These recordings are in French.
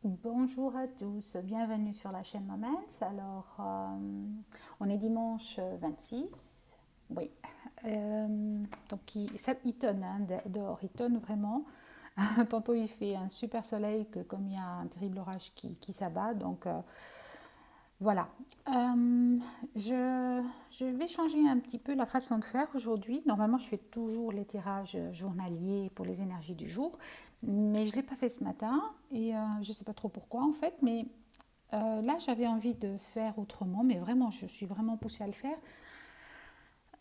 Bonjour à tous, bienvenue sur la chaîne Moments. Alors, on est dimanche 26. Oui. Donc, il tonne hein, dehors, il tonne vraiment. Tantôt, il fait un super soleil, comme il y a un terrible orage qui s'abat. Donc, voilà. Euh, je vais changer un petit peu la façon de faire aujourd'hui. Normalement, je fais toujours les tirages journaliers pour les énergies du jour, mais je ne l'ai pas fait ce matin et je ne sais pas trop pourquoi en fait. Mais là, j'avais envie de faire autrement, mais vraiment, je suis vraiment poussée à le faire.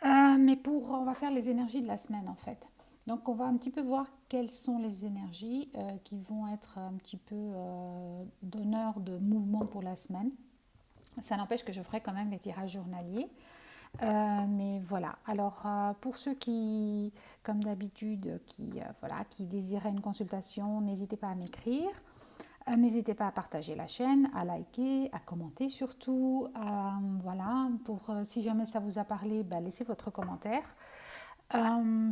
On va faire les énergies de la semaine en fait. Donc, on va un petit peu voir quelles sont les énergies qui vont être un petit peu donneurs de mouvement pour la semaine. Ça n'empêche que je ferai quand même les tirages journaliers. Mais voilà. Alors, pour ceux qui, comme d'habitude, qui désiraient une consultation, n'hésitez pas à m'écrire. N'hésitez pas à partager la chaîne, à liker, à commenter surtout. Voilà, si jamais ça vous a parlé, laissez votre commentaire.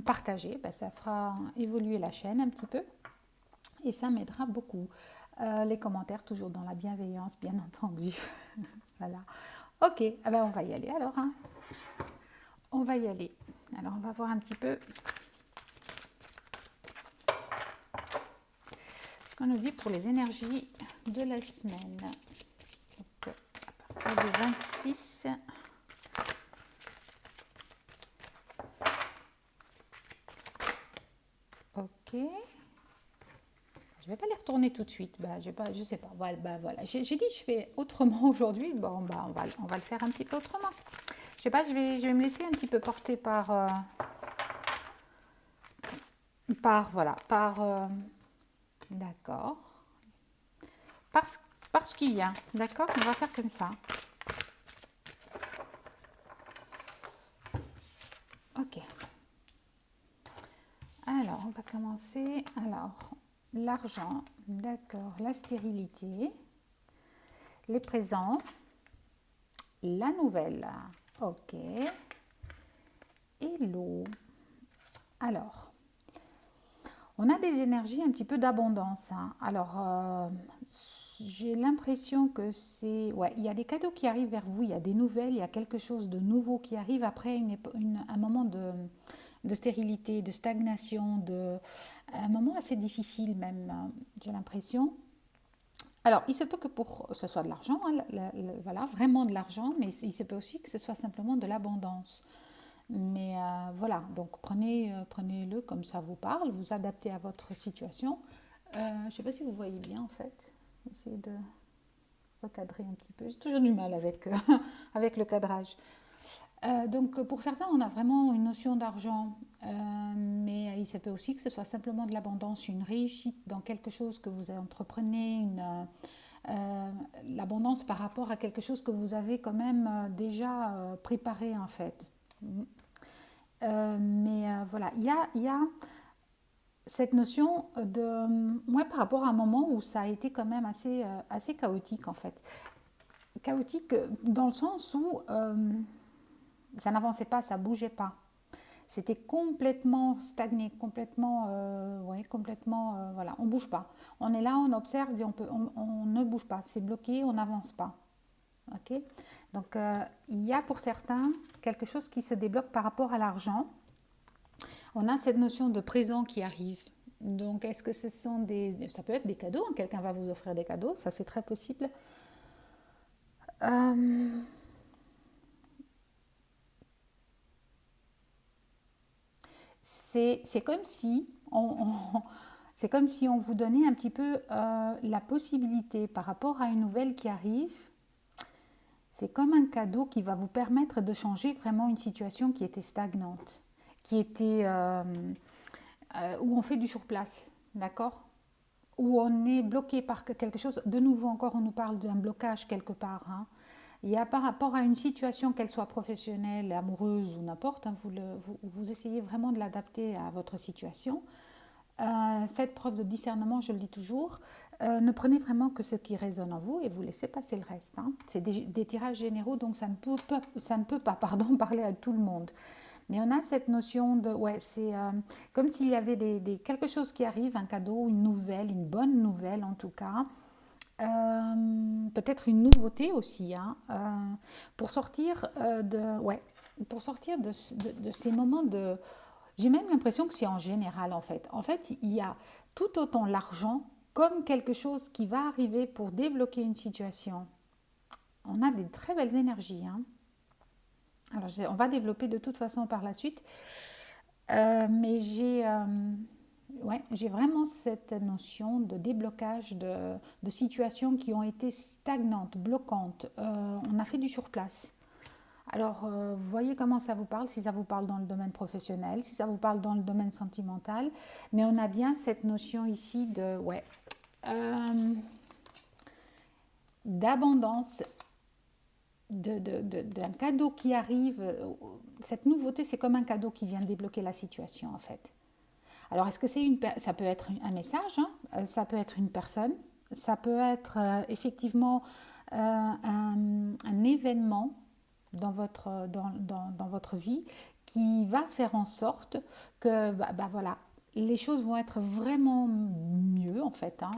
Partagez, ça fera évoluer la chaîne un petit peu et ça m'aidera beaucoup. Les commentaires, toujours dans la bienveillance, bien entendu. Voilà. Ok, on va y aller alors. Hein. On va y aller. Alors, on va voir un petit peu ce qu'on nous dit pour les énergies de la semaine. Donc, à partir du 26. Ok. Je ne vais pas les retourner tout de suite. Je sais pas. Voilà. J'ai dit que je fais autrement aujourd'hui. Bon, on va le faire un petit peu autrement. Je sais pas, je vais me laisser un petit peu porter d'accord. Parce, parce qu'il y a, d'accord. On va faire comme ça. Ok. Alors, on va commencer. Alors, l'argent, d'accord. La stérilité, les présents, la nouvelle, ok. Et l'eau. Alors, on a des énergies un petit peu d'abondance. Hein. Alors, j'ai l'impression que c'est... Ouais, il y a des cadeaux qui arrivent vers vous, il y a des nouvelles, il y a quelque chose de nouveau qui arrive après un moment de stérilité, de stagnation, un moment assez difficile même, j'ai l'impression. Alors, il se peut que ce soit de l'argent, hein, voilà, vraiment de l'argent, mais il se peut aussi que ce soit simplement de l'abondance. Mais voilà, donc prenez-le comme ça vous parle, vous adaptez à votre situation. Je ne sais pas si vous voyez bien en fait. Essayez de recadrer un petit peu. J'ai toujours du mal avec, avec le cadrage. Donc pour certains, on a vraiment une notion d'argent, mais il se peut aussi que ce soit simplement de l'abondance, une réussite dans quelque chose que vous entreprenez, euh, l'abondance par rapport à quelque chose que vous avez quand même déjà préparé en fait. Voilà, il y a cette notion de... Moi, par rapport à un moment où ça a été quand même assez chaotique en fait. Chaotique dans le sens où ça n'avançait pas, ça bougeait pas. C'était complètement stagné, complètement, voilà, on bouge pas. On est là, on observe et on ne bouge pas. C'est bloqué, on n'avance pas. Ok. Donc il y a pour certains quelque chose qui se débloque par rapport à l'argent. On a cette notion de présent qui arrive. Donc est-ce que ce sont ça peut être des cadeaux, hein, quelqu'un va vous offrir des cadeaux, ça c'est très possible. Euh, c'est comme si c'est comme si on vous donnait un petit peu la possibilité par rapport à une nouvelle qui arrive. C'est comme un cadeau qui va vous permettre de changer vraiment une situation qui était stagnante, qui était où on fait du surplace, d'accord? Où on est bloqué par quelque chose. De nouveau encore, on nous parle d'un blocage quelque part. Hein. Il y a par rapport à une situation, qu'elle soit professionnelle, amoureuse ou n'importe, hein, vous essayez vraiment de l'adapter à votre situation. Faites preuve de discernement, je le dis toujours. Ne prenez vraiment que ce qui résonne en vous et vous laissez passer le reste. Hein. C'est des tirages généraux, donc ça ne peut pas pardon, parler à tout le monde. Mais on a cette notion de... Ouais, c'est comme s'il y avait quelque chose qui arrive, un cadeau, une nouvelle, une bonne nouvelle en tout cas, peut-être une nouveauté aussi, hein, pour sortir ouais, pour sortir de ces moments de... J'ai même l'impression que c'est en général en fait. En fait, il y a tout autant l'argent comme quelque chose qui va arriver pour débloquer une situation. On a des très belles énergies, hein. Alors, on va développer de toute façon par la suite. Mais ouais, j'ai vraiment cette notion de déblocage de situations qui ont été stagnantes, bloquantes. On a fait du surplace. Alors, vous voyez comment ça vous parle, si ça vous parle dans le domaine professionnel, si ça vous parle dans le domaine sentimental. Mais on a bien cette notion ici de, ouais, d'abondance, d'un cadeau qui arrive. Cette nouveauté, c'est comme un cadeau qui vient débloquer la situation, en fait. Alors, est-ce que ça peut être un message, hein, ça peut être une personne, ça peut être effectivement un événement dans votre vie qui va faire en sorte que voilà, les choses vont être vraiment mieux en fait, hein,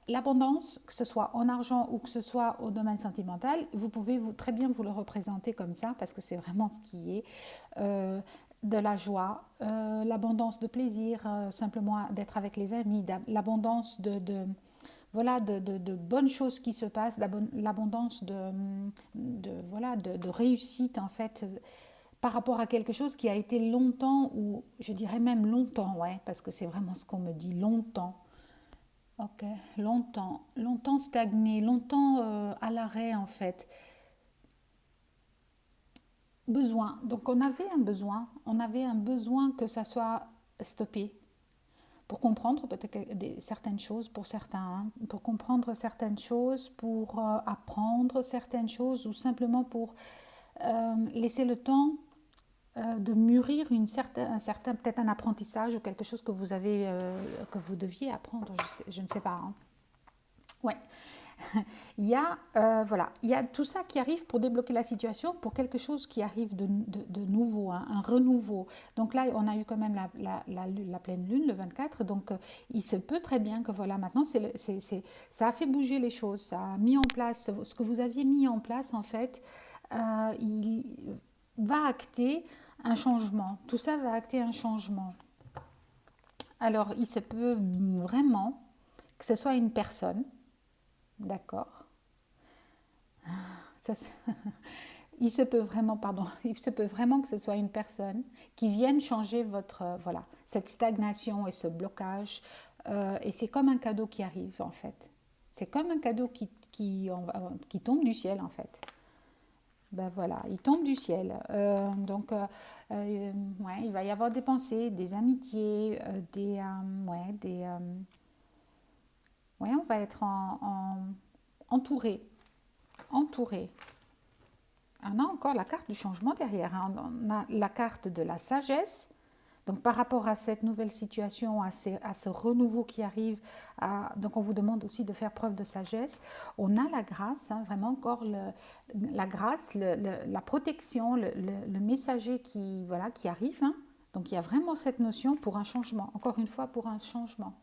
l'abondance, que ce soit en argent ou que ce soit au domaine sentimental, vous pouvez très bien vous le représenter comme ça parce que c'est vraiment ce qui est. De la joie, l'abondance de plaisir, simplement d'être avec les amis, l'abondance voilà, de bonnes choses qui se passent, l'abondance voilà, de réussite en fait par rapport à quelque chose qui a été longtemps, ou je dirais même longtemps, ouais, parce que c'est vraiment ce qu'on me dit, longtemps. Ok, longtemps stagné, longtemps à l'arrêt en fait. Besoin. Donc on avait un besoin que ça soit stoppé pour comprendre peut-être certaines choses pour certains, hein, pour comprendre certaines choses, pour apprendre certaines choses ou simplement pour laisser le temps de mûrir peut-être un apprentissage ou quelque chose que que vous deviez apprendre, je ne sais pas, hein. Ouais. Voilà, il y a tout ça qui arrive pour débloquer la situation, pour quelque chose qui arrive de nouveau, hein, un renouveau. Donc là, on a eu quand même la pleine lune, le 24, donc il se peut très bien que voilà, maintenant, ça a fait bouger les choses, ça a mis en place, ce que vous aviez mis en place, en fait, il va acter un changement. Tout ça va acter un changement. Alors, il se peut vraiment que ce soit une personne, d'accord. Ça, il se peut vraiment, pardon, il se peut vraiment que ce soit une personne qui vienne changer voilà, cette stagnation et ce blocage. Et c'est comme un cadeau qui arrive, en fait. C'est comme un cadeau qui tombe du ciel, en fait. Ben voilà, il tombe du ciel. Ouais, il va y avoir des pensées, des amitiés, ouais, on va être entouré, entouré. On a encore la carte du changement derrière, hein. On a la carte de la sagesse. Donc par rapport à cette nouvelle situation, à ce renouveau qui arrive, donc on vous demande aussi de faire preuve de sagesse. On a la grâce, hein, vraiment encore la grâce, la protection, le messager voilà, qui arrive, hein. Donc il y a vraiment cette notion pour un changement, encore une fois pour un changement.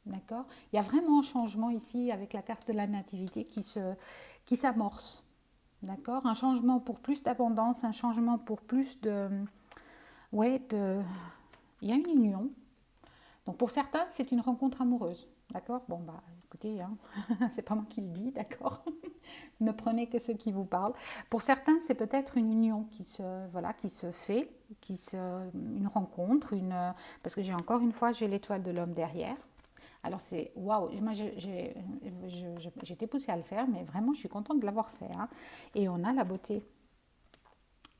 D'accord. Il y a vraiment un changement ici avec la carte de la nativité qui s'amorce. D'accord. Un changement pour plus d'abondance, un changement pour plus de... Ouais, il y a une union. Donc pour certains, c'est une rencontre amoureuse. D'accord. Bon, bah écoutez, hein, c'est pas moi qui le dis, d'accord. Ne prenez que ce qui vous parle. Pour certains, c'est peut-être une union voilà, qui se fait, une rencontre, parce que encore une fois, j'ai l'étoile de l'homme derrière. Alors c'est waouh, moi j'étais poussée à le faire, mais vraiment je suis contente de l'avoir fait, hein. Et on a la beauté.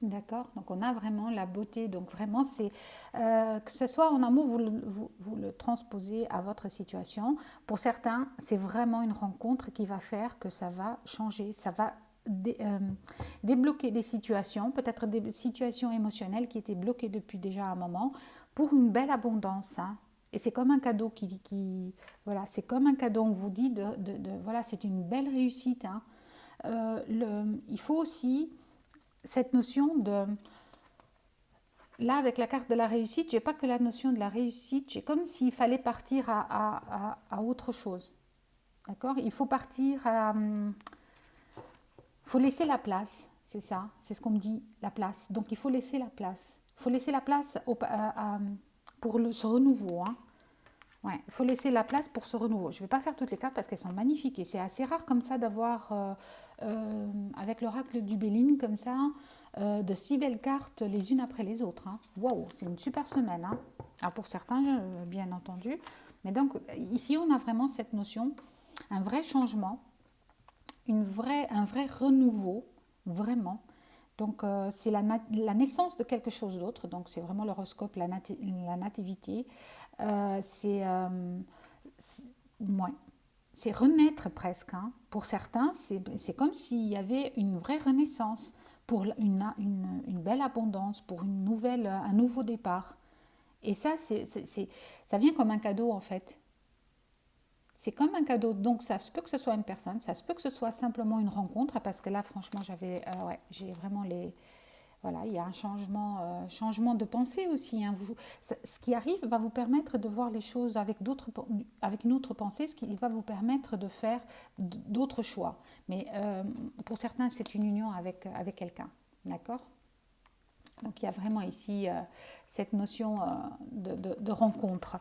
D'accord. Donc on a vraiment la beauté. Donc vraiment c'est que ce soit en amour, vous le transposez à votre situation. Pour certains, c'est vraiment une rencontre qui va faire que ça va changer, ça va débloquer des situations, peut-être des situations émotionnelles qui étaient bloquées depuis déjà un moment, pour une belle abondance, hein. Et c'est comme un cadeau voilà, c'est comme un cadeau. On vous dit voilà, c'est une belle réussite, hein. Il faut aussi cette notion là, avec la carte de la réussite, j'ai pas que la notion de la réussite, j'ai comme s'il fallait partir à autre chose. D'accord? Il faut partir à... faut laisser la place, c'est ça, c'est ce qu'on me dit, la place. Donc il faut laisser la place. Il faut laisser la place pour ce renouveau. Hein. Ouais, il faut laisser la place pour ce renouveau. Je ne vais pas faire toutes les cartes parce qu'elles sont magnifiques et c'est assez rare comme ça d'avoir, avec l'oracle du Béline, comme ça, de si belles cartes les unes après les autres. Hein. Waouh, c'est une super semaine. Hein. Alors pour certains, bien entendu. Mais donc ici, on a vraiment cette notion, un vrai changement, un vrai renouveau, vraiment. Donc c'est la naissance de quelque chose d'autre. Donc c'est vraiment l'horoscope, la nativité. Ouais, c'est renaître presque. Hein. Pour certains, c'est comme s'il y avait une vraie renaissance pour une belle abondance, pour un nouveau départ. Et ça, ça vient comme un cadeau en fait. C'est comme un cadeau. Donc ça se peut que ce soit une personne, ça se peut que ce soit simplement une rencontre, parce que là, franchement, j'ai vraiment les... Voilà, il y a un changement de pensée aussi. Hein. Ce qui arrive va vous permettre de voir les choses avec une autre pensée, ce qui va vous permettre de faire d'autres choix. Mais pour certains, c'est une union avec quelqu'un. D'accord ? Donc il y a vraiment ici cette notion de rencontre.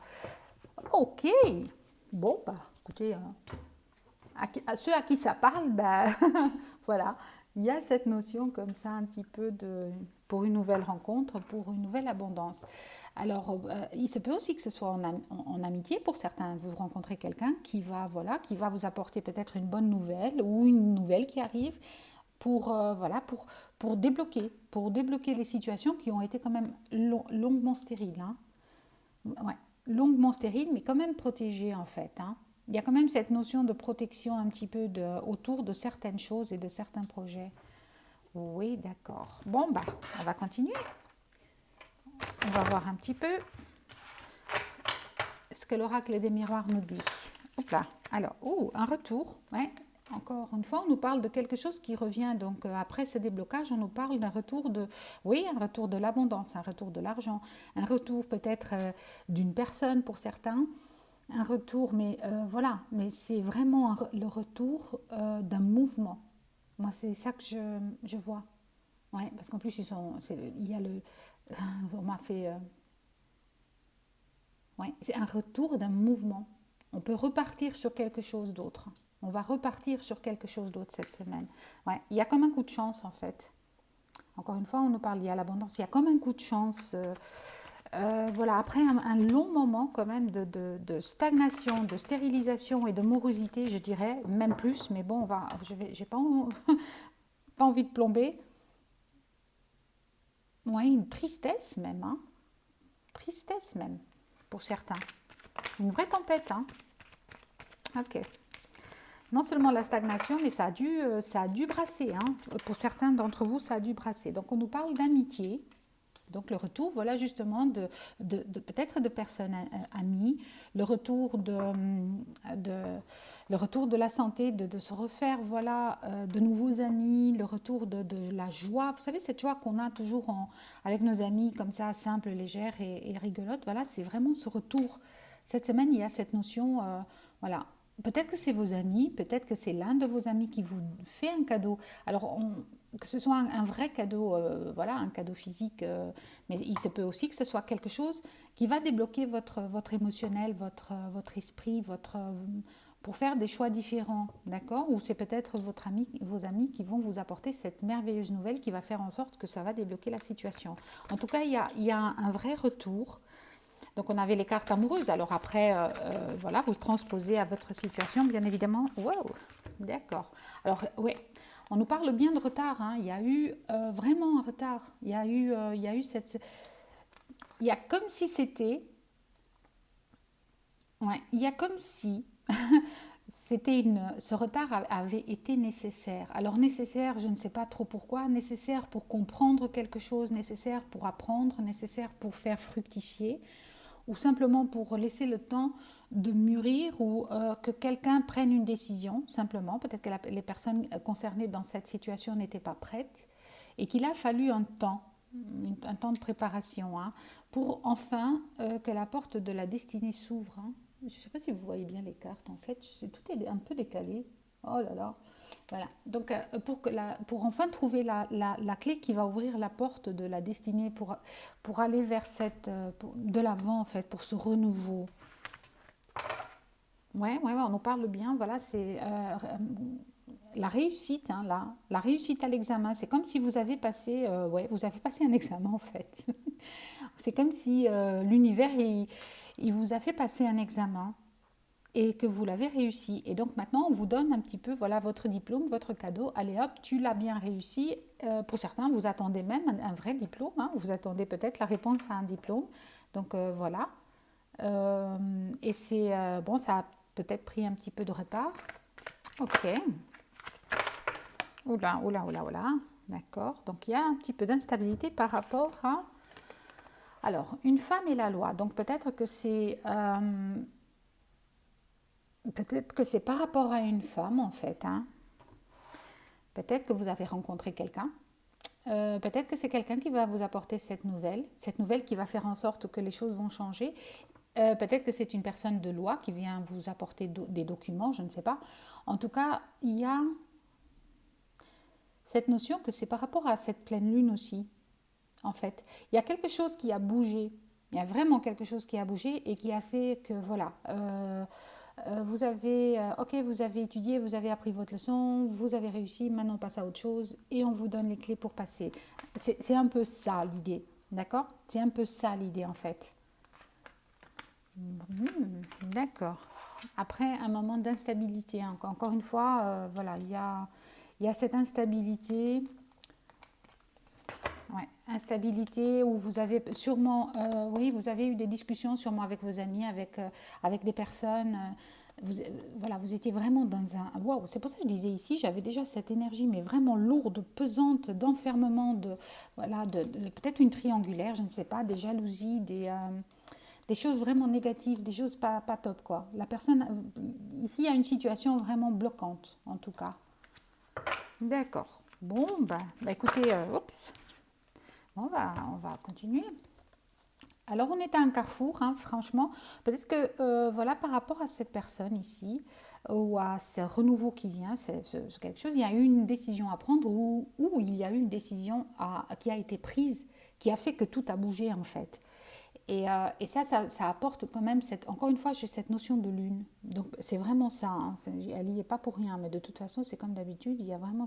Ok, bon, bah, écoutez, à ceux à qui ça parle, bah, voilà, il y a cette notion comme ça un petit peu pour une nouvelle rencontre, pour une nouvelle abondance. Alors, il se peut aussi que ce soit en amitié pour certains. Vous rencontrez quelqu'un qui va vous apporter peut-être une bonne nouvelle ou une nouvelle qui arrive pour débloquer les situations qui ont été quand même longuement stériles. Hein. Ouais, longuement stériles, mais quand même protégées en fait. Hein. Il y a quand même cette notion de protection un petit peu autour de certaines choses et de certains projets. Oui, d'accord. Bon, bah, on va continuer. On va voir un petit peu ce que l'oracle des miroirs nous dit. Hop là. Alors, un retour. Ouais. Encore une fois, on nous parle de quelque chose qui revient. Donc, après ce déblocage, on nous parle d'un retour un retour de l'abondance, un retour de l'argent, un retour peut-être d'une personne pour certains, un retour, mais voilà, mais c'est vraiment le retour d'un mouvement. Moi, c'est ça que je vois. Ouais, parce qu'en plus, il y a on m'a fait, ouais, c'est un retour d'un mouvement. On peut repartir sur quelque chose d'autre. On va repartir sur quelque chose d'autre cette semaine. Ouais, il y a comme un coup de chance en fait. Encore une fois, on nous parle, il y a l'abondance, il y a comme un coup de chance. Voilà, après un long moment quand même de stagnation, de stérilisation et de morosité, je dirais, même plus, mais bon, j'ai pas, pas envie de plomber. Ouais, une tristesse même, hein. Tristesse même, pour certains. Une vraie tempête, hein. Ok. Non seulement la stagnation, mais ça a dû brasser. Hein. Pour certains d'entre vous, ça a dû brasser. Donc on nous parle d'amitié. Donc le retour, voilà justement, peut-être de personnes amies, le retour le retour de la santé, de se refaire, voilà, de nouveaux amis, le retour de la joie. Vous savez, cette joie qu'on a toujours avec nos amis, comme ça, simple, légère et rigolote. Voilà, c'est vraiment ce retour. Cette semaine, il y a cette notion, voilà. Peut-être que c'est vos amis, peut-être que c'est l'un de vos amis qui vous fait un cadeau. Alors, que ce soit un vrai cadeau, voilà, un cadeau physique, mais il se peut aussi que ce soit quelque chose qui va débloquer votre émotionnel, votre esprit, pour faire des choix différents, d'accord ? Ou c'est peut-être vos amis qui vont vous apporter cette merveilleuse nouvelle qui va faire en sorte que ça va débloquer la situation. En tout cas, il y a un vrai retour. Donc, on avait les cartes amoureuses. Alors après, voilà, vous transposez à votre situation, bien évidemment. Wow, d'accord. Alors, oui, on nous parle bien de retard. Hein. Il y a eu vraiment un retard. Il y a eu il y a comme si c'était... Ouais, il y a comme si ce retard avait été nécessaire. Alors nécessaire, je ne sais pas trop pourquoi, nécessaire pour comprendre quelque chose, nécessaire pour apprendre, nécessaire pour faire fructifier, ou simplement pour laisser le temps de mûrir ou que quelqu'un prenne une décision, simplement. Peut-être que les personnes concernées dans cette situation n'étaient pas prêtes et qu'il a fallu un temps. un temps de préparation, hein, pour enfin que la porte de la destinée s'ouvre. Hein. Je ne sais pas si vous voyez bien les cartes, en fait, tout est un peu décalé. Oh là là. Voilà. Donc, pour enfin trouver la clé qui va ouvrir la porte de la destinée, pour aller vers de l'avant, en fait, pour ce renouveau. Ouais, ouais, ouais, on en parle bien. Voilà, c'est la réussite, hein, là, la réussite à l'examen. C'est comme si vous avez passé, ouais, vous avez passé un examen, en fait. C'est comme si l'univers, il vous a fait passer un examen et que vous l'avez réussi. Et donc maintenant, on vous donne un petit peu, voilà, votre diplôme, votre cadeau. Allez hop, tu l'as bien réussi. Pour certains, vous attendez même un vrai diplôme. Hein. Vous attendez peut-être la réponse à un diplôme. Donc voilà. Et c'est bon, ça a peut-être pris un petit peu de retard. Ok. Oula, oula, oula, oula. D'accord. Donc il y a un petit peu d'instabilité par rapport à. Alors, une femme et la loi. Donc peut-être que c'est par rapport à une femme en fait. Hein. Peut-être que vous avez rencontré quelqu'un. Peut-être que c'est quelqu'un qui va vous apporter cette nouvelle qui va faire en sorte que les choses vont changer. Peut-être que c'est une personne de loi qui vient vous apporter des documents, je ne sais pas. En tout cas, il y a cette notion que c'est par rapport à cette pleine lune aussi, en fait. Il y a quelque chose qui a bougé. Il y a vraiment quelque chose qui a bougé et qui a fait que, voilà, vous avez, vous avez étudié, vous avez appris votre leçon, vous avez réussi, maintenant on passe à autre chose et on vous donne les clés pour passer. C'est un peu ça l'idée, d'accord? C'est un peu ça l'idée en fait. D'accord. Après un moment d'instabilité, hein. Encore une fois, voilà, il y a cette instabilité. Ouais, instabilité où vous avez sûrement, oui, vous avez eu des discussions sûrement avec vos amis, avec des personnes. Voilà, vous étiez vraiment dans un. Waouh, c'est pour ça que je disais ici, j'avais déjà cette énergie, mais vraiment lourde, pesante, d'enfermement, voilà, peut-être une triangulaire, je ne sais pas, des jalousies, des choses vraiment négatives, des choses pas top, quoi. La personne, ici, il y a une situation vraiment bloquante, en tout cas. D'accord. Bon, bah écoutez, oups. On va continuer. Alors, on est à un carrefour, hein, franchement. Peut-être que, voilà, par rapport à cette personne ici, ou à ce renouveau qui vient, c'est quelque chose, il y a eu une décision à prendre, ou il y a eu une décision qui a été prise, qui a fait que tout a bougé, en fait. Et ça apporte quand même, encore une fois, j'ai cette notion de lune. Donc, c'est vraiment ça. Hein, elle n'y est pas pour rien, mais de toute façon, c'est comme d'habitude, il y a vraiment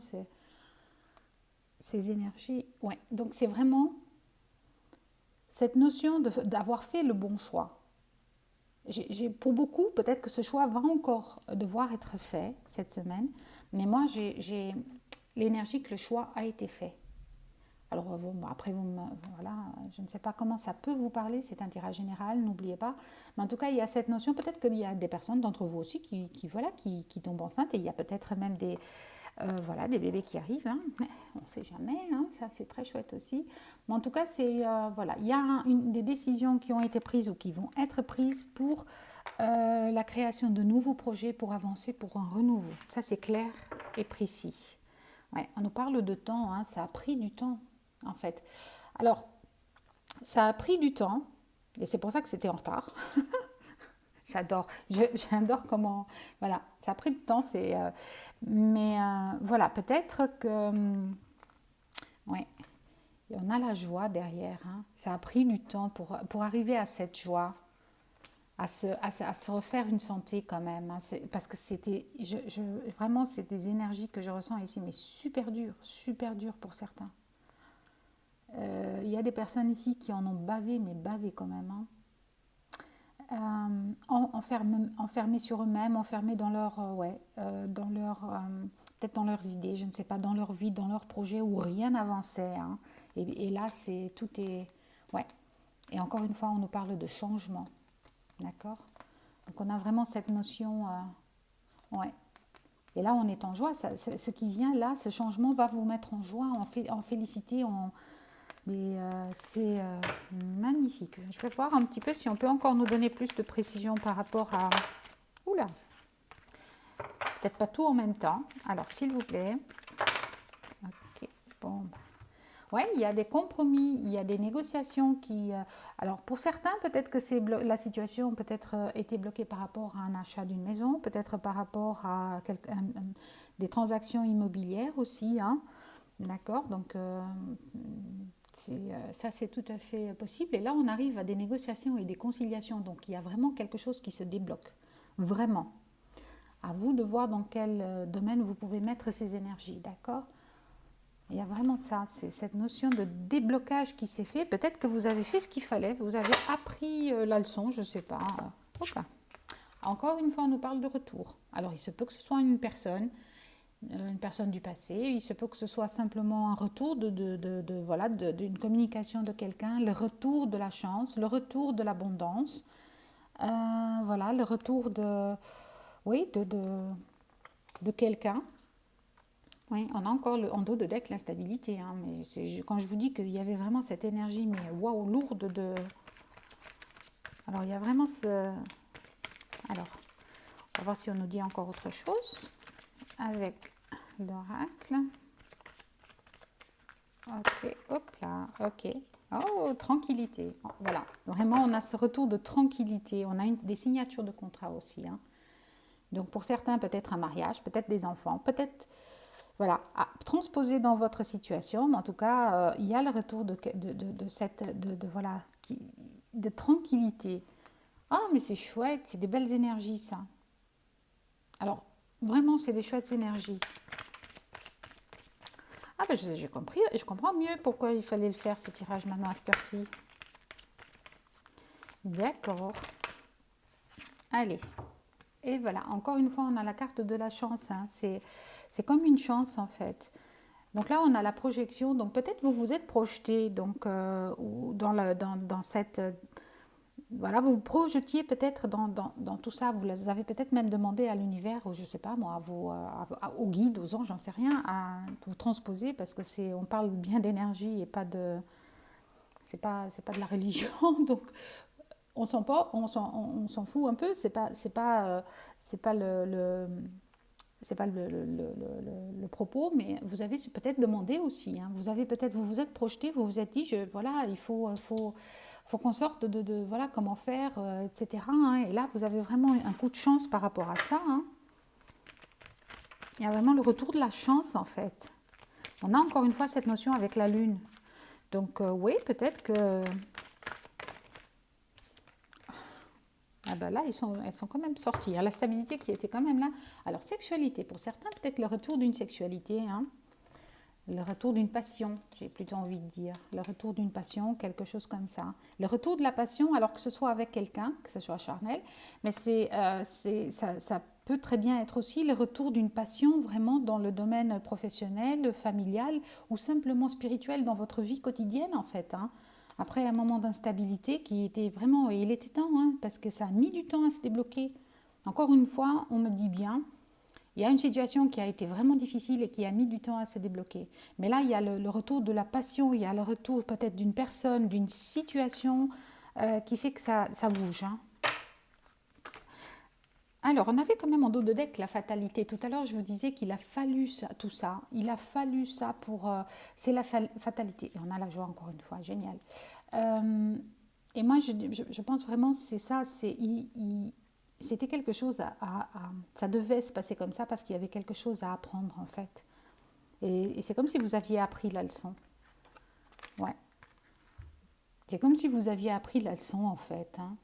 ces énergies. Ouais, donc c'est vraiment cette notion d'avoir fait le bon choix. Pour beaucoup, peut-être que ce choix va encore devoir être fait cette semaine, mais moi, j'ai l'énergie que le choix a été fait. Alors, après, voilà, je ne sais pas comment ça peut vous parler, c'est un tirage général, n'oubliez pas. Mais en tout cas, il y a cette notion, peut-être qu'il y a des personnes d'entre vous aussi qui tombent enceintes, et il y a peut-être même voilà, des bébés qui arrivent, hein. On ne sait jamais, hein. Ça c'est très chouette aussi. Mais en tout cas, voilà, il y a des décisions qui ont été prises ou qui vont être prises pour la création de nouveaux projets, pour avancer, pour un renouveau. Ça c'est clair et précis. Ouais, on nous parle de temps, hein. Ça a pris du temps en fait. Alors, ça a pris du temps, et c'est pour ça que c'était en retard. J'adore comment, voilà, ça a pris du temps, mais voilà, peut-être que, ouais, on a la joie derrière, hein. Ça a pris du temps pour arriver à cette joie, à se refaire une santé quand même, hein. Parce que vraiment, c'est des énergies que je ressens ici, mais super dures pour certains. Il y a des personnes ici qui en ont bavé, mais bavé quand même, hein. Enfermés sur eux-mêmes, enfermés dans peut-être dans leurs idées, je ne sais pas, dans leur vie, dans leurs projets où rien n'avançait. Hein. Et là, tout est, ouais. Et encore une fois, on nous parle de changement, d'accord. Donc on a vraiment cette notion, ouais. Et là, on est en joie. Ce qui vient là, ce changement va vous mettre en joie, en félicité, mais c'est magnifique. Je vais voir un petit peu si on peut encore nous donner plus de précision par rapport à. Oula, peut-être pas tout en même temps. Alors, s'il vous plaît. Ok, bon. Ouais, il y a des compromis, il y a des négociations qui... alors pour certains, peut-être que la situation peut-être été bloquée par rapport à un achat d'une maison, peut-être par rapport à des transactions immobilières aussi, hein. D'accord, donc ça c'est tout à fait possible. Et là on arrive à des négociations et des conciliations, donc il y a vraiment quelque chose qui se débloque, vraiment. À vous de voir dans quel domaine vous pouvez mettre ces énergies, d'accord? Il y a vraiment ça, c'est cette notion de déblocage qui s'est fait. Peut-être que vous avez fait ce qu'il fallait, vous avez appris la leçon, je ne sais pas. Ok. Encore une fois, on nous parle de retour. Alors, il se peut que ce soit une personne du passé, il se peut que ce soit simplement un retour voilà, d'une communication de quelqu'un, le retour de la chance, le retour de l'abondance, voilà, le retour oui, de quelqu'un. Oui, on a encore en dos de deck l'instabilité, hein, mais quand je vous dis qu'il y avait vraiment cette énergie, mais waouh, lourde de... Alors, il y a vraiment ce... Alors, on va voir si on nous dit encore autre chose avec l'oracle. Ok, hop là, ok. Oh, tranquillité. Voilà, vraiment, on a ce retour de tranquillité. On a des signatures de contrat aussi, hein. Donc, pour certains, peut-être un mariage, peut-être des enfants, peut-être... Voilà, à transposer dans votre situation, mais en tout cas, il y a le retour de cette voilà, de tranquillité. Ah, mais c'est chouette, c'est des belles énergies, ça. Alors, vraiment, c'est des chouettes énergies. Ah, ben, j'ai compris, je comprends mieux pourquoi il fallait le faire, ce tirage maintenant à cette heure-ci. D'accord. Allez. Et voilà, encore une fois, on a la carte de la chance, hein. C'est comme une chance, en fait. Donc là, on a la projection. Donc peut-être vous vous êtes projeté donc, dans cette... voilà, vous vous projetiez peut-être dans tout ça. Vous avez peut-être même demandé à l'univers, ou je ne sais pas moi, aux guides, aux anges, j'en sais rien, à vous transposer parce que on parle bien d'énergie et pas de... c'est pas de la religion. Donc on s'en fout un peu. C'est pas c'est pas le propos, mais vous avez peut-être demandé aussi, hein. Vous vous êtes projeté, vous vous êtes dit, voilà, il faut qu'on sorte voilà, comment faire, etc., hein. Et là, vous avez vraiment un coup de chance par rapport à ça, hein. Il y a vraiment le retour de la chance, en fait. On a encore une fois cette notion avec la lune. Donc, oui, peut-être que... Ah ben là, elles sont quand même sorties, hein. La stabilité qui était quand même là. Alors, sexualité, pour certains, peut-être le retour d'une sexualité, hein. Le retour d'une passion, j'ai plutôt envie de dire. Le retour d'une passion, quelque chose comme ça. Le retour de la passion, alors que ce soit avec quelqu'un, que ce soit charnel, mais ça peut très bien être aussi le retour d'une passion vraiment dans le domaine professionnel, familial ou simplement spirituel dans votre vie quotidienne en fait, hein. Après un moment d'instabilité qui était vraiment, et il était temps, hein, parce que ça a mis du temps à se débloquer. Encore une fois, on me dit bien, il y a une situation qui a été vraiment difficile et qui a mis du temps à se débloquer. Mais là, il y a le retour de la passion, il y a le retour peut-être d'une personne, d'une situation qui fait que ça bouge, hein. Alors, on avait quand même en dos de deck la fatalité. Tout à l'heure, je vous disais qu'il a fallu ça, tout ça. Il a fallu ça pour... c'est la fatalité. Et on a la joie encore une fois. Génial. Et moi, je pense vraiment c'est ça. C'était quelque chose ça devait se passer comme ça parce qu'il y avait quelque chose à apprendre en fait. Et c'est comme si vous aviez appris la leçon. Ouais. C'est comme si vous aviez appris la leçon en fait, hein.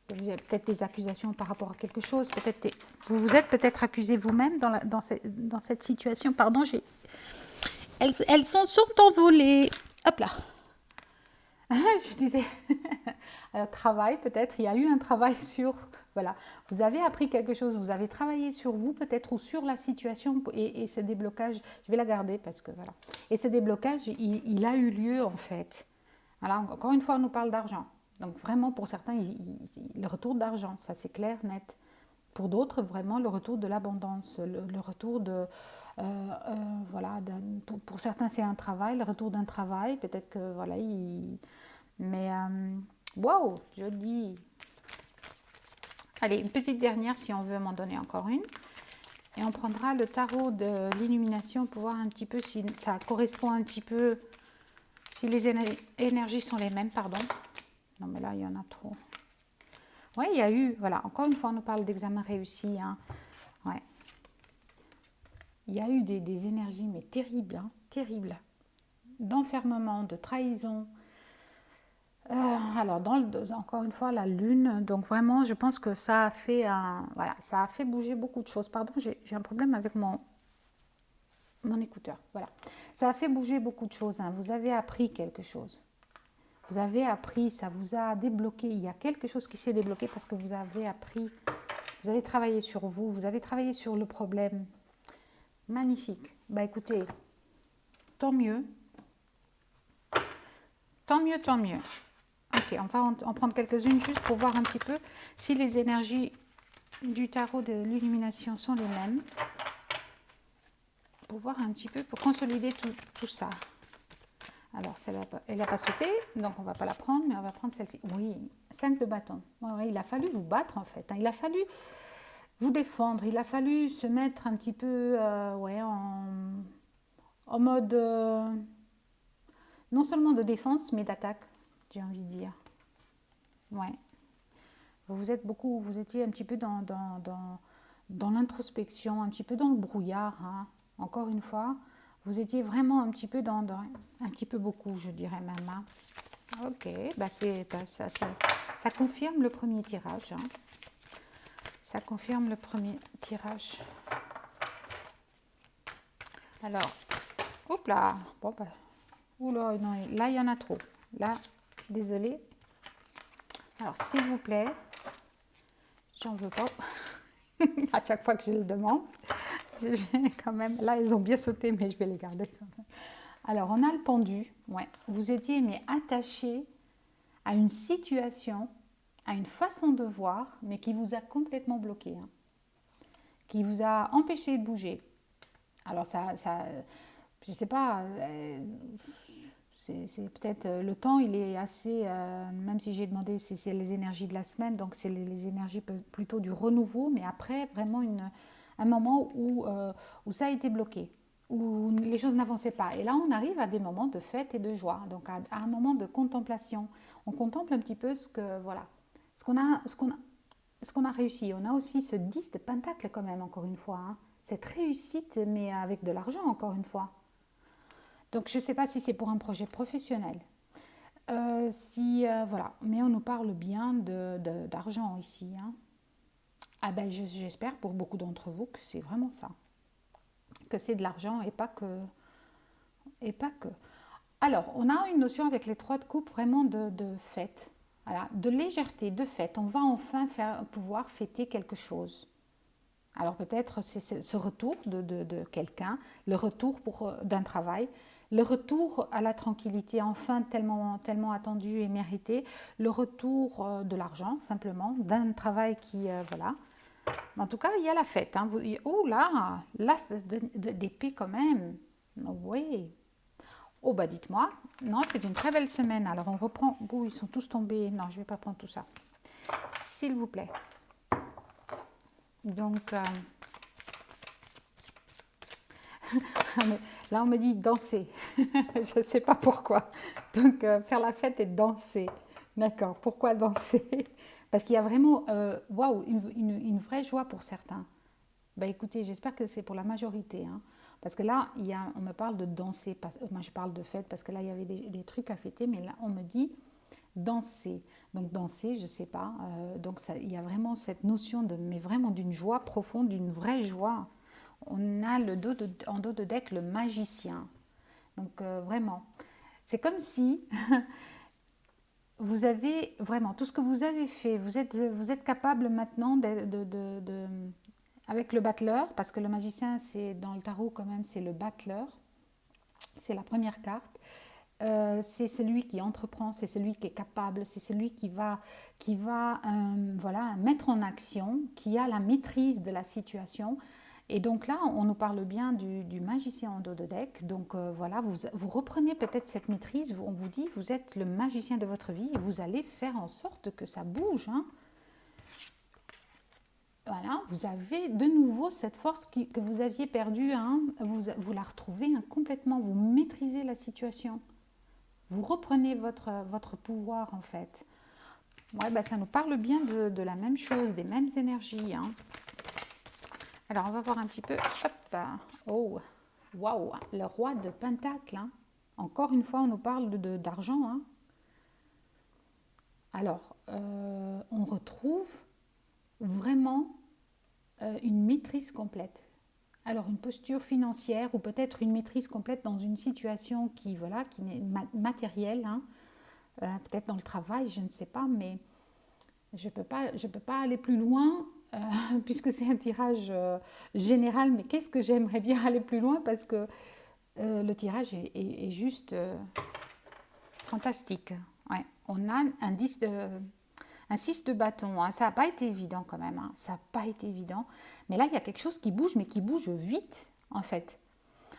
Vous avez peut-être des accusations par rapport à quelque chose. Vous vous êtes peut-être accusé vous-même dans cette situation. Pardon, elles sont envolées. Hop là. Je disais, un travail peut-être, il y a eu un travail sur, voilà, vous avez appris quelque chose, vous avez travaillé sur vous peut-être ou sur la situation et ce déblocage, je vais la garder parce que voilà, et ce déblocage, il a eu lieu en fait. Voilà, encore une fois, on nous parle d'argent. Donc vraiment, pour certains, le retour d'argent, ça c'est clair, net. Pour d'autres, vraiment, le retour de l'abondance, le retour de... voilà, pour certains, c'est un travail, le retour d'un travail. Peut-être que, voilà, mais, wow, joli. Allez, une petite dernière, si on veut m'en donner encore une. Et on prendra le tarot de l'illumination pour voir un petit peu si ça correspond un petit peu, si les énergies sont les mêmes, pardon. Non mais là, il y en a trop. Oui, il y a eu, voilà, encore une fois, on nous parle d'examen réussi. Hein. Ouais. Il y a eu des énergies, mais terribles, hein, terribles. D'enfermement, de trahison. Alors, encore une fois, la lune, donc vraiment, je pense que ça a fait, voilà, ça a fait bouger beaucoup de choses. Pardon, j'ai un problème avec mon écouteur. Voilà, ça a fait bouger beaucoup de choses. Hein. Vous avez appris quelque chose. Vous avez appris, ça vous a débloqué. Il y a quelque chose qui s'est débloqué parce que vous avez appris. Vous avez travaillé sur vous, vous avez travaillé sur le problème. Magnifique. Bah écoutez, tant mieux. Tant mieux, tant mieux. Ok, on va en prendre quelques-unes juste pour voir un petit peu si les énergies du tarot de l'illumination sont les mêmes. Pour voir un petit peu, pour consolider tout ça. Alors, elle n'a pas sauté, donc on ne va pas la prendre, mais on va prendre celle-ci. Oui, 5 de bâton. Ouais, il a fallu vous battre en fait. Hein. Il a fallu vous défendre. Il a fallu se mettre un petit peu en mode non seulement de défense, mais d'attaque, j'ai envie de dire. Ouais. Vous étiez un petit peu dans l'introspection, un petit peu dans le brouillard. Hein. Encore une fois, vous étiez vraiment un petit peu un petit peu beaucoup, je dirais même. Hein. Ok, bah ça confirme le premier tirage. Hein. Ça confirme le premier tirage. Alors, hop là, bon bah, oula, non, là il y en a trop. Là, désolé. Alors, s'il vous plaît, j'en veux pas. À chaque fois que je le demande, quand même. Là, ils ont bien sauté, mais je vais les garder quand même. Alors, on a le pendu. Ouais. Vous étiez mais attaché à une situation, à une façon de voir, mais qui vous a complètement bloqué, hein. Qui vous a empêché de bouger. Alors, je ne sais pas, c'est peut-être le temps, il est assez, même si j'ai demandé si c'est les énergies de la semaine, donc c'est les énergies plutôt du renouveau, mais après, vraiment un moment où ça a été bloqué, où les choses n'avançaient pas. Et là, on arrive à des moments de fête et de joie, donc à un moment de contemplation. On contemple un petit peu ce qu'on a réussi. On a aussi ce 10 de pentacle quand même, encore une fois. Hein. Cette réussite, mais avec de l'argent, encore une fois. Donc, je ne sais pas si c'est pour un projet professionnel. Voilà. Mais on nous parle bien d'argent ici. Hein. Ah ben, j'espère pour beaucoup d'entre vous que c'est vraiment ça. Que c'est de l'argent et pas que... Alors, on a une notion avec les 3 de coupe vraiment de fête. Voilà, de légèreté, de fête. On va enfin pouvoir fêter quelque chose. Alors peut-être c'est ce retour de quelqu'un, le retour d'un travail, le retour à la tranquillité enfin tellement, tellement attendu et mérité, le retour de l'argent simplement, d'un travail qui, voilà. En tout cas, il y a la fête. Hein. Oh là, l'as d'épée quand même. Oui. Oh bah dites-moi, non, c'est une très belle semaine. Alors on reprend, ils sont tous tombés. Non, je ne vais pas prendre tout ça. S'il vous plaît. Donc... là, on me dit danser. Je ne sais pas pourquoi. Donc, faire la fête et danser. D'accord. Pourquoi danser? Parce qu'il y a vraiment une vraie joie pour certains. Bah, écoutez, j'espère que c'est pour la majorité. Hein. Parce que là, on me parle de danser. Moi, je parle de fête parce que là, il y avait des trucs à fêter. Mais là, on me dit danser. Donc, danser, je ne sais pas. Donc, il y a vraiment cette notion mais vraiment d'une joie profonde, d'une vraie joie. On a en dos de deck le magicien. Donc vraiment, c'est comme si vous avez vraiment tout ce que vous avez fait, vous êtes capable maintenant avec le battleur, parce que le magicien, c'est dans le tarot quand même, c'est le battleur, c'est la première carte. C'est celui qui entreprend, c'est celui qui est capable, c'est celui qui va mettre en action, qui a la maîtrise de la situation. Et donc là, on nous parle bien du magicien en dos de deck. Donc voilà, vous reprenez peut-être cette maîtrise. On vous dit, vous êtes le magicien de votre vie et vous allez faire en sorte que ça bouge. Hein. voilà, vous avez de nouveau cette force que vous aviez perdue, hein, vous la retrouvez hein, complètement, vous maîtrisez la situation, vous reprenez votre pouvoir en fait. Ouais, bah, ça nous parle bien de la même chose, des mêmes énergies. Hein. Alors, on va voir un petit peu. Hop, oh, waouh, le roi de Pentacle. Hein. Encore une fois, on nous parle d'argent. Hein. Alors, on retrouve vraiment une maîtrise complète. Alors, une posture financière ou peut-être une maîtrise complète dans une situation qui, voilà, qui est matérielle, hein. Peut-être dans le travail, je ne sais pas, mais je peux pas aller plus loin puisque c'est un tirage général. Mais qu'est-ce que j'aimerais bien aller plus loin parce que le tirage est juste fantastique. Ouais. On a un 6 de bâton. Hein. Ça n'a pas été évident quand même. Hein. Ça n'a pas été évident. Mais là, il y a quelque chose qui bouge, mais qui bouge vite en fait.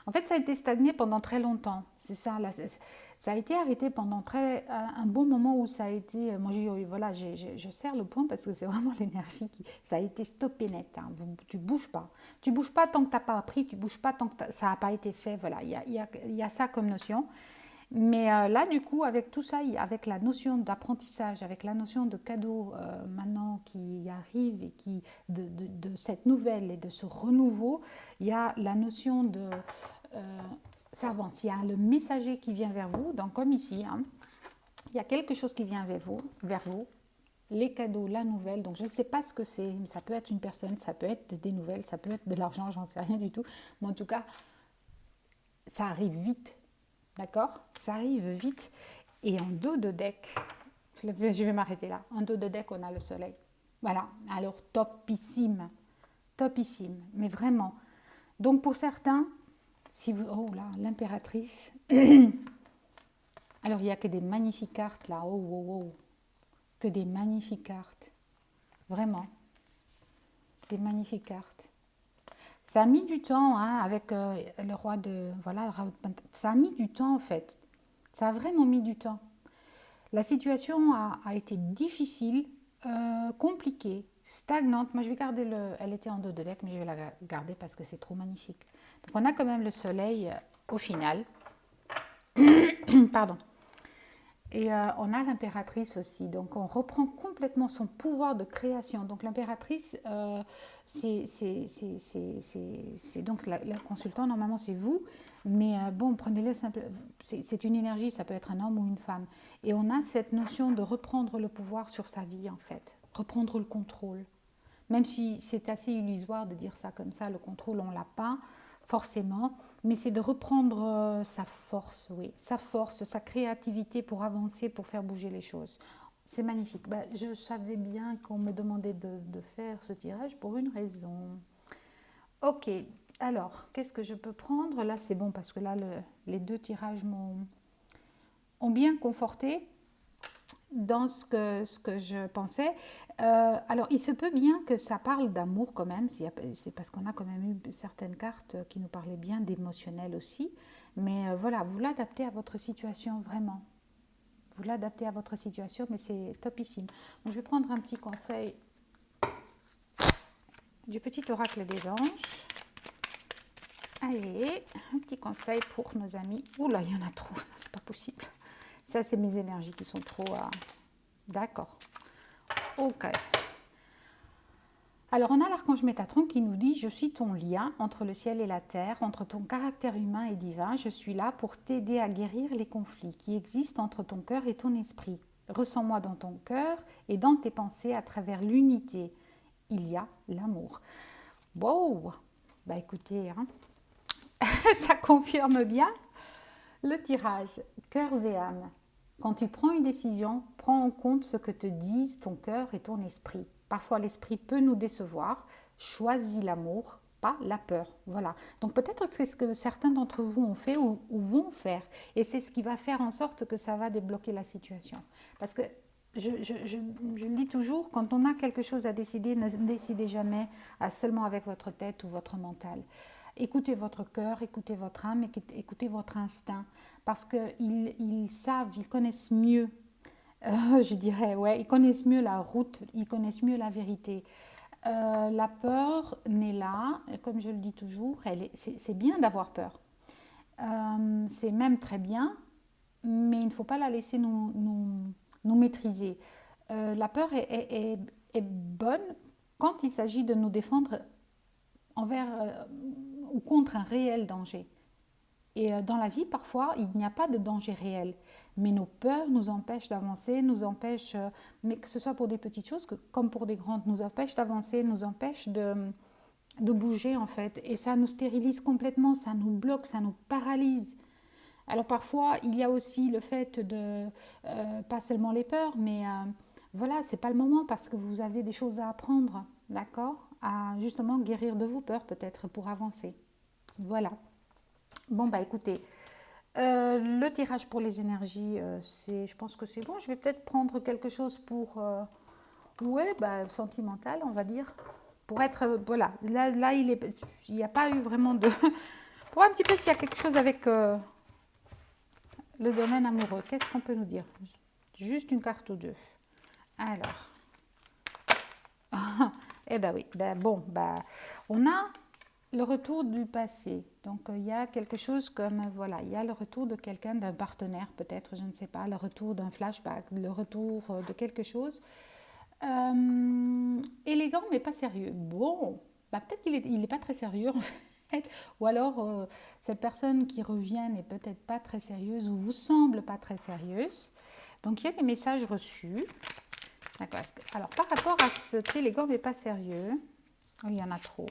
En fait, ça a été stagné pendant très longtemps. C'est ça. Là, ça a été arrêté pendant un bon moment où ça a été. Moi, voilà, je serre le point parce que c'est vraiment l'énergie qui. Ça a été stoppé net. Hein. Tu bouges pas. Tu bouges pas tant que tu n'as pas appris. Tu bouges pas tant que ça n'a pas été fait. Voilà, il y a ça comme notion. Mais là, du coup, avec tout ça, avec la notion d'apprentissage, avec la notion de cadeau maintenant qui arrive et de cette nouvelle et de ce renouveau, il y a la notion de ça avance. Il y a le messager qui vient vers vous, donc comme ici, hein, il y a quelque chose qui vient vers vous, les cadeaux, la nouvelle. Donc je ne sais pas ce que c'est, mais ça peut être une personne, ça peut être des nouvelles, ça peut être de l'argent, j'en sais rien du tout. Mais en tout cas, ça arrive vite, d'accord? Ça arrive vite. Et en dos de deck, je vais m'arrêter là. En dos de deck, on a le soleil. Voilà. Alors topissime, topissime, mais vraiment. Donc pour certains, si vous, oh là, l'impératrice. Alors il n'y a que des magnifiques cartes là, oh, oh, oh. Que des magnifiques cartes, vraiment, des magnifiques cartes. Ça a mis du temps hein, avec le roi de, voilà, ça a mis du temps en fait, ça a vraiment mis du temps. La situation a été difficile, compliquée, stagnante. Moi je vais garder elle était en dos de deck, mais je vais la garder parce que c'est trop magnifique. Donc on a quand même le soleil au final. Pardon. Et on a l'impératrice aussi, donc on reprend complètement son pouvoir de création. Donc l'impératrice, c'est donc la consultante, normalement c'est vous, mais bon, prenez-le simple, c'est une énergie, ça peut être un homme ou une femme. Et on a cette notion de reprendre le pouvoir sur sa vie en fait, reprendre le contrôle. Même si c'est assez illusoire de dire ça comme ça, le contrôle on ne l'a pas, forcément, mais c'est de reprendre sa force, oui, sa force, sa créativité pour avancer, pour faire bouger les choses. C'est magnifique. Ben, je savais bien qu'on me demandait de faire ce tirage pour une raison. Ok, alors, qu'est-ce que je peux prendre? Là, c'est bon parce que là, les deux tirages ont bien conforté dans ce que je pensais. Alors, il se peut bien que ça parle d'amour quand même, c'est parce qu'on a quand même eu certaines cartes qui nous parlaient bien d'émotionnel aussi. Mais voilà, vous l'adaptez à votre situation, vraiment. Vous l'adaptez à votre situation, mais c'est topissime. Donc, je vais prendre un petit conseil du petit oracle des anges. Allez, un petit conseil pour nos amis. Oula, il y en a trop, c'est pas possible. Ça, c'est mes énergies qui sont trop... D'accord. Ok. Alors, on a l'archange Métatron qui nous dit « Je suis ton lien entre le ciel et la terre, entre ton caractère humain et divin. Je suis là pour t'aider à guérir les conflits qui existent entre ton cœur et ton esprit. Ressens-moi dans ton cœur et dans tes pensées à travers l'unité. Il y a l'amour. » Wow. Bah écoutez, hein, ça confirme bien le tirage cœurs et âmes. Quand tu prends une décision, prends en compte ce que te disent ton cœur et ton esprit. Parfois, l'esprit peut nous décevoir. Choisis l'amour, pas la peur. Voilà. Donc peut-être c'est ce que certains d'entre vous ont fait ou vont faire. Et c'est ce qui va faire en sorte que ça va débloquer la situation. Parce que je le dis toujours, quand on a quelque chose à décider, ne décidez jamais seulement avec votre tête ou votre mental. Écoutez votre cœur, écoutez votre âme, écoutez votre instinct, parce qu'ils savent, ils connaissent mieux, je dirais, ouais, ils connaissent mieux la route, ils connaissent mieux la vérité. La peur n'est là, et comme je le dis toujours, c'est bien d'avoir peur. C'est même très bien, mais il ne faut pas la laisser nous maîtriser. La peur est bonne quand il s'agit de nous défendre envers ou contre un réel danger. Et dans la vie, parfois, il n'y a pas de danger réel. Mais nos peurs nous empêchent d'avancer, nous empêchent, mais que ce soit pour des petites choses comme pour des grandes, nous empêchent d'avancer, nous empêchent de bouger en fait. Et ça nous stérilise complètement, ça nous bloque, ça nous paralyse. Alors parfois, il y a aussi le fait de, pas seulement les peurs, mais voilà, c'est pas le moment parce que vous avez des choses à apprendre, d'accord? À justement guérir de vos peurs peut-être pour avancer. Voilà. Bon, bah écoutez, le tirage pour les énergies, je pense que c'est bon. Je vais peut-être prendre quelque chose pour, ouais, bah, sentimental, on va dire. Pour être, voilà, là il n'y a pas eu vraiment de... Pour voir un petit peu s'il y a quelque chose avec le domaine amoureux. Qu'est-ce qu'on peut nous dire? Juste une carte ou deux. Alors, eh ben oui, ben bon, ben, on a le retour du passé. Donc, il y a quelque chose comme, voilà, il y a le retour de quelqu'un, d'un partenaire peut-être, je ne sais pas, le retour d'un flashback, le retour de quelque chose. Élégant, mais pas sérieux. Bon, bah, peut-être qu'il n'est pas très sérieux en fait. Ou alors, cette personne qui revient n'est peut-être pas très sérieuse ou vous semble pas très sérieuse. Donc, il y a des messages reçus. D'accord. Alors, par rapport à cet élégant, mais pas sérieux, oh, il y en a trop.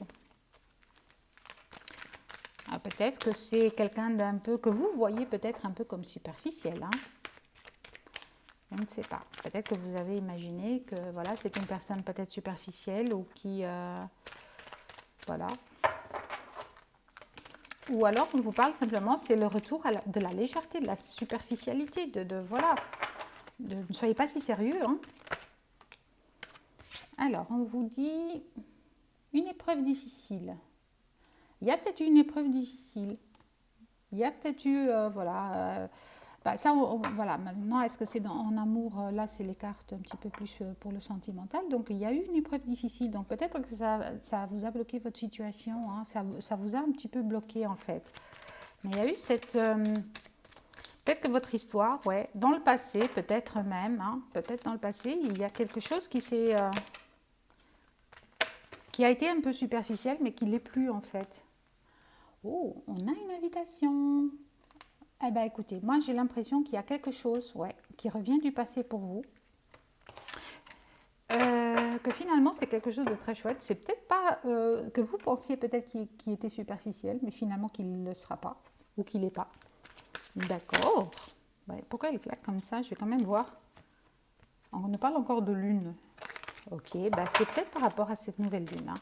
Ah, peut-être que c'est quelqu'un d'un peu, que vous voyez peut-être un peu comme superficiel. Hein. Je ne sais pas. Peut-être que vous avez imaginé que voilà, c'est une personne peut-être superficielle ou qui... voilà. Ou alors, on vous parle simplement, c'est le retour de la légèreté, de la superficialité, voilà. Ne soyez pas si sérieux. Hein. Alors, on vous dit une épreuve difficile. Il y a peut-être eu une épreuve difficile. Il y a peut-être eu, voilà... bah ça, voilà, maintenant, est-ce que c'est en amour? Là, c'est les cartes un petit peu plus pour le sentimental. Donc, il y a eu une épreuve difficile. Donc, peut-être que ça vous a bloqué votre situation. Hein, ça vous a un petit peu bloqué, en fait. Mais il y a eu cette... peut-être que votre histoire, ouais, dans le passé, peut-être même, hein, peut-être dans le passé, il y a quelque chose qui a été un peu superficiel, mais qui ne l'est plus, en fait. Oh, on a une invitation. Eh bien, écoutez, moi, j'ai l'impression qu'il y a quelque chose, ouais, qui revient du passé pour vous. Que finalement, c'est quelque chose de très chouette. C'est peut-être pas que vous pensiez peut-être qu'il était superficiel, mais finalement qu'il ne le sera pas, ou qu'il n'est pas. D'accord. Ouais, pourquoi il claque comme ça? Je vais quand même voir. On ne parle encore de lune. Ok, bah c'est peut-être par rapport à cette nouvelle lune. Hein.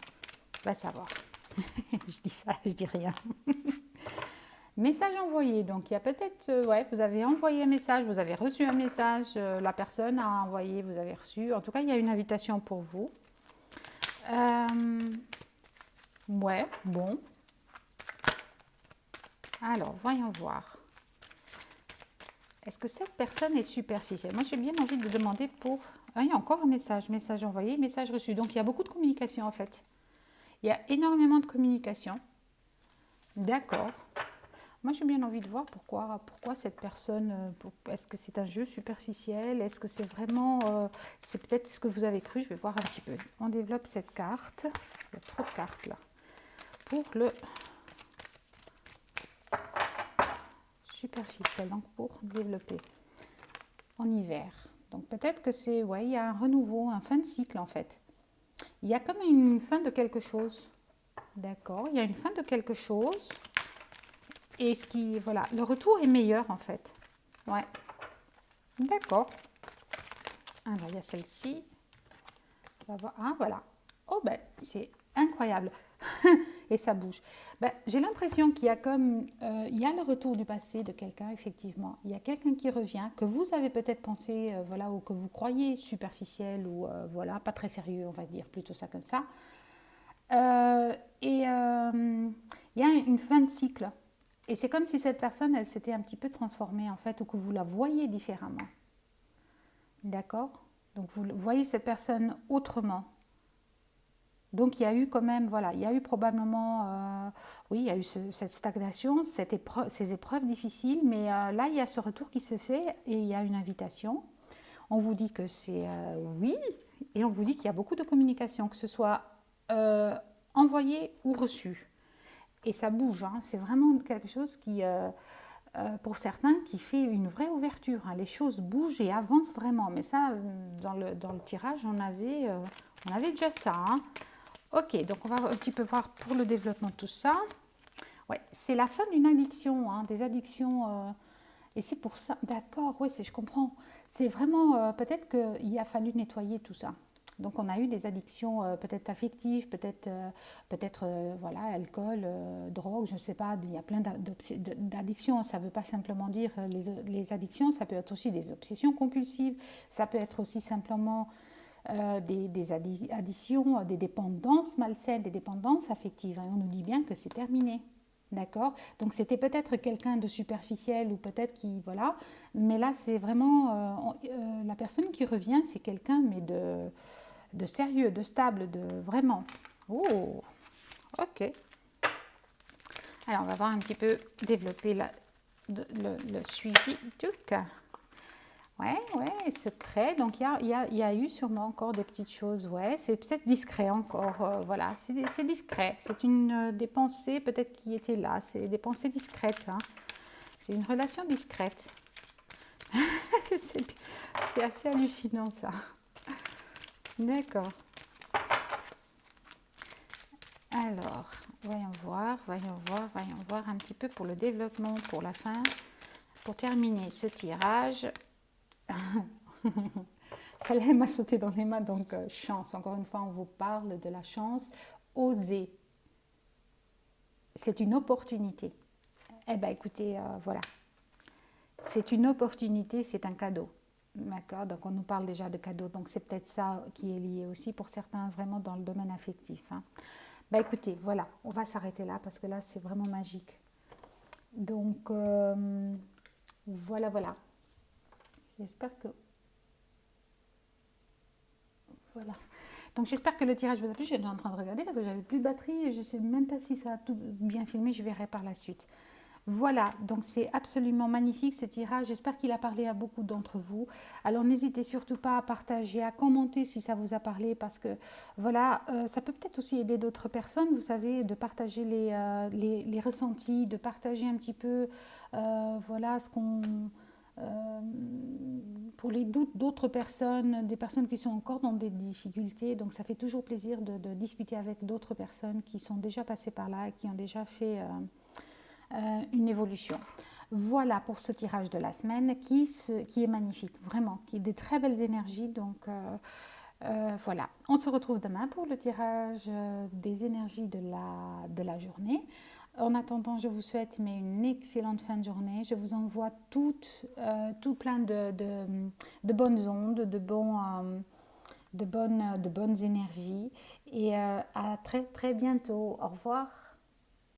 Va savoir. Je dis ça, je dis rien. Message envoyé. Donc, il y a peut-être, ouais, vous avez envoyé un message, vous avez reçu un message, la personne a envoyé, vous avez reçu. En tout cas, il y a une invitation pour vous. Ouais, bon. Alors, voyons voir. Est-ce que cette personne est superficielle? Moi, j'ai bien envie de demander pour... Ah, il y a encore un message. Message envoyé, message reçu. Donc, il y a beaucoup de communication, en fait. Il y a énormément de communication. D'accord. Moi, j'ai bien envie de voir pourquoi cette personne, est-ce que c'est un jeu superficiel? Est-ce que c'est vraiment, c'est peut-être ce que vous avez cru? Je vais voir un petit peu. On développe cette carte. Il y a trop de cartes là. Pour le superficiel, donc pour développer en hiver. Donc peut-être que c'est, ouais, il y a un renouveau, un fin de cycle en fait. Il y a comme une fin de quelque chose. D'accord, il y a une fin de quelque chose. Et ce qui, voilà, le retour est meilleur en fait. Ouais. D'accord. Alors, il y a celle-ci. On va voir. Ah, voilà. Oh, ben, c'est incroyable. Et ça bouge. Ben, j'ai l'impression qu'il y a comme... il y a le retour du passé de quelqu'un, effectivement. Il y a quelqu'un qui revient, que vous avez peut-être pensé, voilà, ou que vous croyez superficiel, ou voilà, pas très sérieux, on va dire, plutôt ça comme ça. Il y a une fin de cycle. Et c'est comme si cette personne, elle s'était un petit peu transformée, en fait, ou que vous la voyez différemment. D'accord? Donc, vous voyez cette personne autrement. Donc il y a eu quand même, voilà, il y a eu probablement, oui, il y a eu cette stagnation, ces épreuves difficiles, mais là il y a ce retour qui se fait et il y a une invitation. On vous dit que c'est oui, et on vous dit qu'il y a beaucoup de communication, que ce soit envoyé ou reçu. Et ça bouge, hein. C'est vraiment quelque chose qui, pour certains, qui fait une vraie ouverture, hein. Les choses bougent et avancent vraiment. Mais ça, dans le tirage, on avait déjà ça, hein. Ok, donc on va un petit peu voir pour le développement de tout ça. Ouais, c'est la fin d'une addiction, hein, des addictions. Et c'est pour ça, d'accord, oui, je comprends. C'est vraiment, peut-être qu'il a fallu nettoyer tout ça. Donc on a eu des addictions peut-être affectives, peut-être voilà, alcool, drogue, je ne sais pas, il y a plein d'addictions. Ça ne veut pas simplement dire les addictions, ça peut être aussi des obsessions compulsives, ça peut être aussi simplement des additions, des dépendances malsaines, des dépendances affectives. Et on nous dit bien que c'est terminé. D'accord. Donc c'était peut-être quelqu'un de superficiel ou peut-être qui, voilà. Mais là, c'est vraiment la personne qui revient, c'est quelqu'un, mais de sérieux, de stable, de vraiment. Oh, ok. Alors, on va voir un petit peu développer le suivi du cas. Ouais, secret. Donc, il y a eu sûrement encore des petites choses. Ouais, c'est peut-être discret encore. Voilà, c'est discret. C'est des pensées peut-être qui étaient là. C'est des pensées discrètes, hein. C'est une relation discrète. C'est assez hallucinant, ça. D'accord. Alors, voyons voir un petit peu pour le développement, pour la fin. Pour terminer ce tirage, ça m'a sauté dans les mains, donc chance. Encore une fois, on vous parle de la chance. Oser. C'est une opportunité. Eh bien, écoutez, voilà. C'est une opportunité, c'est un cadeau. D'accord. Donc, on nous parle déjà de cadeau. Donc, c'est peut-être ça qui est lié aussi pour certains, vraiment dans le domaine affectif, hein. Ben, écoutez, voilà. On va s'arrêter là parce que là, c'est vraiment magique. Donc, voilà. J'espère que... Voilà. Donc j'espère que le tirage vous a plu. J'étais en train de regarder parce que j'avais plus de batterie et je ne sais même pas si ça a tout bien filmé. Je verrai par la suite. Voilà, donc c'est absolument magnifique ce tirage. J'espère qu'il a parlé à beaucoup d'entre vous. Alors n'hésitez surtout pas à partager, à commenter si ça vous a parlé parce que voilà, ça peut peut-être aussi aider d'autres personnes, vous savez, de partager les ressentis, de partager un petit peu voilà ce qu'on... pour les doutes d'autres personnes, des personnes qui sont encore dans des difficultés. Donc ça fait toujours plaisir de discuter avec d'autres personnes qui sont déjà passées par là et qui ont déjà fait une évolution. Voilà pour ce tirage de la semaine qui est magnifique, vraiment, qui est des très belles énergies. Donc voilà, on se retrouve demain pour le tirage des énergies de la journée. En attendant, je vous souhaite une excellente fin de journée. Je vous envoie tout plein de bonnes ondes, de bonnes énergies. Et à très très bientôt. Au revoir.